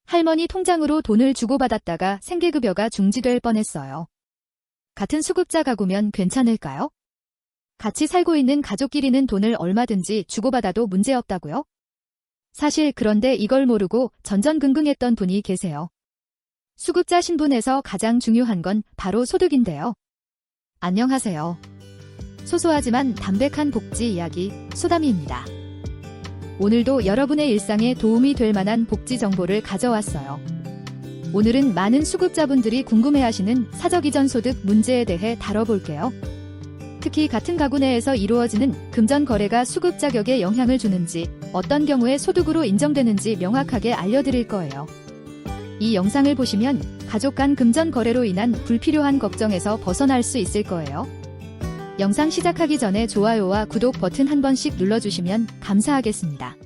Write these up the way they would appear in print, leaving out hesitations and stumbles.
할머니 통장으로 돈을 주고받았다가 생계급여가 중지될 뻔했어요. 같은 수급자 가구면 괜찮을까요? 같이 살고 있는 가족끼리는 돈을 얼마든지 주고받아도 문제없다고요? 사실 그런데 이걸 모르고 전전긍긍했던 분이 계세요. 수급자 신분에서 가장 중요한 건 바로 소득인데요. 안녕하세요. 소소하지만 담백한 복지 이야기 소담이입니다. 오늘도 여러분의 일상에 도움이 될 만한 복지 정보를 가져왔어요. 오늘은 많은 수급자분들이 궁금해하시는 사적 이전 소득 문제에 대해 다뤄볼게요. 특히 같은 가구 내에서 이루어지는 금전 거래가 수급 자격에 영향을 주는지, 어떤 경우에 소득으로 인정되는지 명확하게 알려드릴 거예요. 이 영상을 보시면 가족 간 금전 거래로 인한 불필요한 걱정에서 벗어날 수 있을 거예요. 영상 시작하기 전에 좋아요와 구독 버튼 한 번씩 눌러주시면 감사하겠습니다.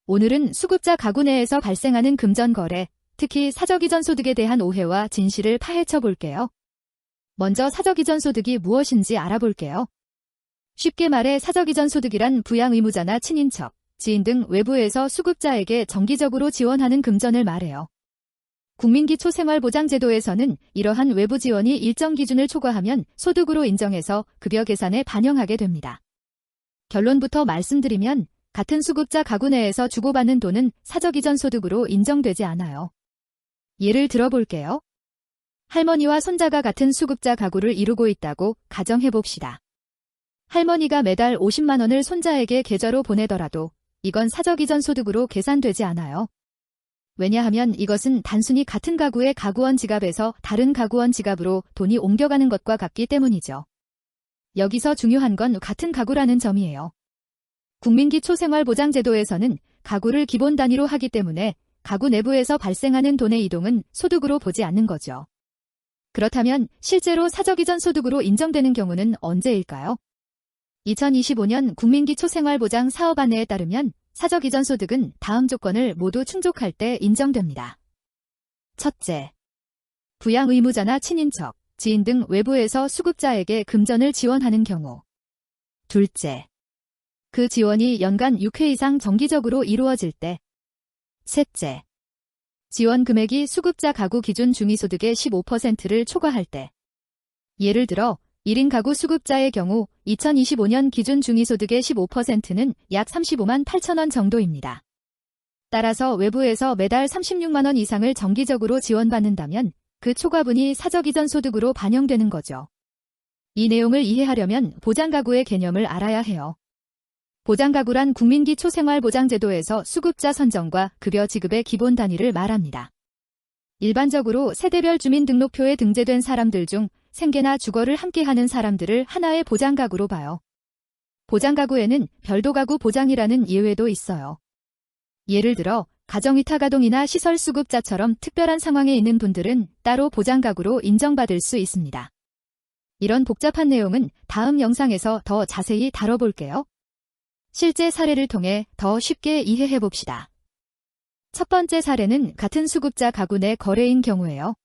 오늘은 수급자 가구 내에서 발생하는 금전 거래, 특히 사적 이전 소득에 대한 오해와 진실을 파헤쳐 볼게요. 먼저 사적 이전 소득이 무엇인지 알아볼게요. 쉽게 말해 사적 이전 소득이란 부양 의무자나 친인척, 지인 등 외부에서 수급자에게 정기적으로 지원하는 금전을 말해요. 국민기초생활보장제도에서는 이러한 외부 지원이 일정 기준을 초과하면 소득으로 인정해서 급여 계산에 반영하게 됩니다. 결론부터 말씀드리면 같은 수급자 가구 내에서 주고받는 돈은 사적 이전 소득으로 인정되지 않아요. 예를 들어볼게요. 할머니와 손자가 같은 수급자 가구를 이루고 있다고 가정해봅시다. 할머니가 매달 50만 원을 손자에게 계좌로 보내더라도 이건 사적 이전 소득으로 계산되지 않아요. 왜냐하면 이것은 단순히 같은 가구의 가구원 지갑에서 다른 가구원 지갑으로 돈이 옮겨가는 것과 같기 때문이죠. 여기서 중요한 건 같은 가구라는 점이에요. 국민기초생활보장제도에서는 가구를 기본 단위로 하기 때문에 가구 내부에서 발생하는 돈의 이동은 소득으로 보지 않는 거죠. 그렇다면 실제로 사적 이전 소득으로 인정되는 경우는 언제일까요? 2025년 국민기초생활보장 사업 안내에 따르면 사적 이전 소득은 다음 조건을 모두 충족할 때 인정됩니다. 첫째, 부양 의무자나 친인척, 지인 등 외부에서 수급자에게 금전을 지원하는 경우. 둘째, 그 지원이 연간 6회 이상 정기적으로 이루어질 때. 셋째, 지원 금액이 수급자 가구 기준 중위소득의 15%를 초과할 때. 예를 들어 1인 가구 수급자의 경우 2025년 기준 중위소득의 15%는 약 35만 8천 원 정도입니다. 따라서 외부에서 매달 36만 원 이상을 정기적으로 지원받는다면 그 초과분이 사적 이전 소득으로 반영되는 거죠. 이 내용을 이해하려면 보장가구의 개념을 알아야 해요. 보장가구란 국민기초생활보장제도에서 수급자 선정과 급여 지급의 기본 단위를 말합니다. 일반적으로 세대별 주민등록표에 등재된 사람들 중 생계나 주거를 함께하는 사람들을 하나의 보장가구로 봐요. 보장가구에는 별도가구 보장이라는 예외도 있어요. 예를 들어 가정위탁아동이나 시설수급자처럼 특별한 상황에 있는 분들은 따로 보장가구로 인정받을 수 있습니다. 이런 복잡한 내용은 다음 영상에서 더 자세히 다뤄볼게요. 실제 사례를 통해 더 쉽게 이해해봅시다. 첫 번째 사례는 같은 수급자 가구 내 거래인 경우예요.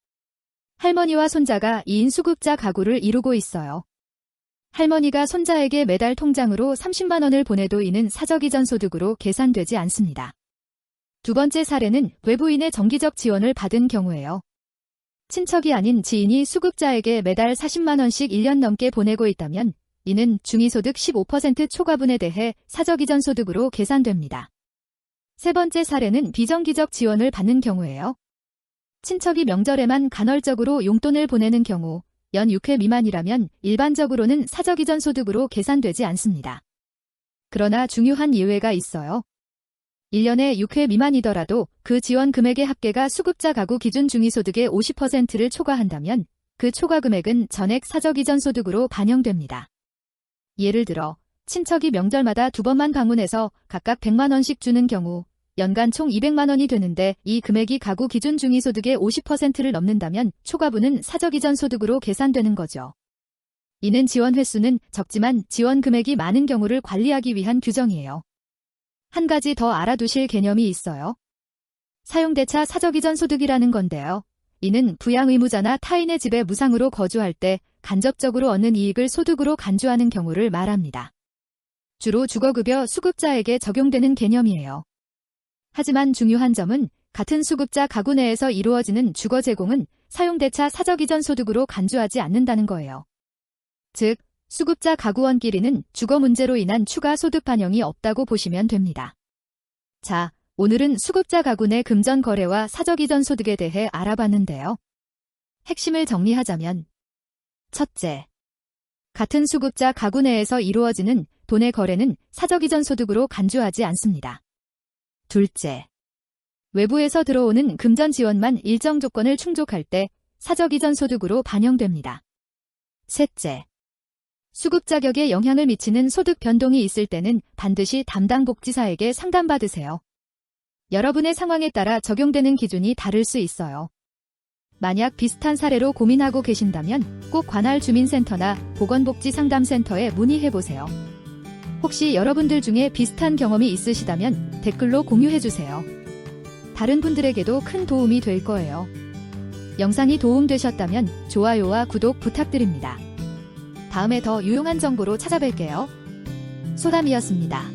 할머니와 손자가 2인 수급자 가구를 이루고 있어요. 할머니가 손자에게 매달 통장으로 30만 원을 보내도 이는 사적 이전 소득으로 계산되지 않습니다. 두 번째 사례는 외부인의 정기적 지원을 받은 경우예요. 친척이 아닌 지인이 수급자에게 매달 40만 원씩 1년 넘게 보내고 있다면 이는 중위소득 15% 초과분에 대해 사적 이전 소득으로 계산됩니다. 세 번째 사례는 비정기적 지원을 받는 경우예요. 친척이 명절에만 간헐적으로 용돈을 보내는 경우 연 6회 미만이라면 일반적으로는 사적 이전 소득으로 계산되지 않습니다. 그러나 중요한 예외가 있어요. 1년에 6회 미만이더라도 그 지원 금액의 합계가 수급자 가구 기준 중위소득의 50%를 초과한다면 그 초과 금액은 전액 사적 이전 소득으로 반영됩니다. 예를 들어 친척이 명절마다 2번만 방문해서 각각 100만 원씩 주는 경우 연간 총 200만 원이 되는데 이 금액이 가구 기준 중위소득의 50%를 넘는다면 초과분은 사적 이전 소득으로 계산되는 거죠. 이는 지원 횟수는 적지만 지원 금액이 많은 경우를 관리하기 위한 규정이에요. 한 가지 더 알아두실 개념이 있어요. 사용대차 사적 이전 소득이라는 건데요. 이는 부양 의무자나 타인의 집에 무상으로 거주할 때 간접적으로 얻는 이익을 소득으로 간주하는 경우를 말합니다. 주로 주거급여 수급자에게 적용되는 개념이에요. 하지만 중요한 점은 같은 수급자 가구 내에서 이루어지는 주거 제공은 사용대차 사적 이전 소득으로 간주하지 않는다는 거예요. 즉, 수급자 가구원끼리는 주거 문제로 인한 추가 소득 반영이 없다고 보시면 됩니다. 자, 오늘은 수급자 가구 내 금전 거래와 사적 이전 소득에 대해 알아봤는데요. 핵심을 정리하자면, 첫째, 같은 수급자 가구 내에서 이루어지는 돈의 거래는 사적 이전 소득으로 간주하지 않습니다. 둘째, 외부에서 들어오는 금전 지원만 일정 조건을 충족할 때 사적 이전 소득으로 반영됩니다. 셋째, 수급 자격에 영향을 미치는 소득 변동이 있을 때는 반드시 담당 복지사에게 상담받으세요. 여러분의 상황에 따라 적용되는 기준이 다를 수 있어요. 만약 비슷한 사례로 고민하고 계신다면 꼭 관할 주민센터나 보건복지상담센터에 문의해보세요. 혹시 여러분들 중에 비슷한 경험이 있으시다면 댓글로 공유해주세요. 다른 분들에게도 큰 도움이 될 거예요. 영상이 도움되셨다면 좋아요와 구독 부탁드립니다. 다음에 더 유용한 정보로 찾아뵐게요. 소담이었습니다.